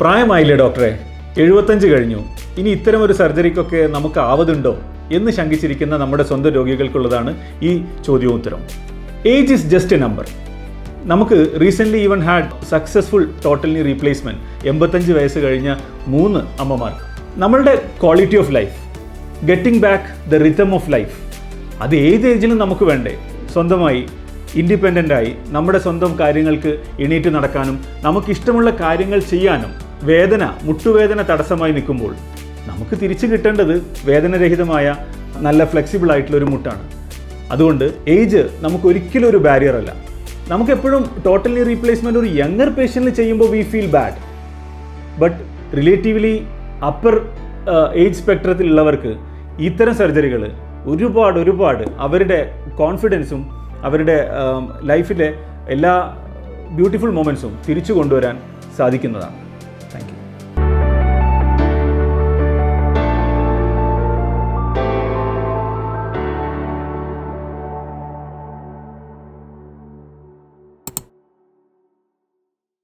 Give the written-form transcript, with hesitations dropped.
പ്രായമായില്ലേ ഡോക്ടറെ, 75 കഴിഞ്ഞു, ഇനി ഇത്തരം ഒരു സർജറിക്കൊക്കെ നമുക്ക് ആവതുണ്ടോ എന്ന് ശങ്കിച്ചിരിക്കുന്ന നമ്മുടെ സ്വന്തം രോഗികൾക്കുള്ളതാണ് ഈ ചോദ്യവും ഉത്തരം. Age is just a number. നമുക്ക് recently even had successful total knee replacement 85 വയസ്സ് കഴിഞ്ഞ 3 അമ്മമാർക്ക്. നമ്മളുടെ quality of life, getting back the rhythm of life, അത് ഏത് ഏജിലും നമുക്ക് വേണ്ടേ? സ്വന്തമായി ഇൻഡിപെൻഡൻ്റായി നമ്മുടെ സ്വന്തം കാര്യങ്ങൾക്ക് എണീറ്റ് നടക്കാനും നമുക്കിഷ്ടമുള്ള കാര്യങ്ങൾ ചെയ്യാനും മുട്ടുവേദന തടസ്സമായി നിൽക്കുമ്പോൾ നമുക്ക് തിരിച്ചു കിട്ടേണ്ടത് വേദനരഹിതമായ നല്ല ഫ്ലെക്സിബിൾ ആയിട്ടുള്ള ഒരു മുട്ടാണ്. അതുകൊണ്ട് ഏജ് നമുക്ക് ഒരിക്കലും ഒരു ബാരിയർ അല്ല. നമുക്കെപ്പോഴും ടോട്ടൽ നീ റീപ്ലേസ്മെൻറ്റ് ഒരു യങ്ങർ പേഷ്യൻറ്റിൽ ചെയ്യുമ്പോൾ we feel bad. But relatively upper age സ്പെക്ട്രത്തിലുള്ളവർക്ക് ഇത്തരം സർജറികൾ ഒരുപാട് അവരുടെ കോൺഫിഡൻസും അവരുടെ ലൈഫിലെ എല്ലാ ബ്യൂട്ടിഫുൾ മൊമെൻറ്റ്സും തിരിച്ചു കൊണ്ടുവരാൻ സാധിക്കുന്നതാണ്.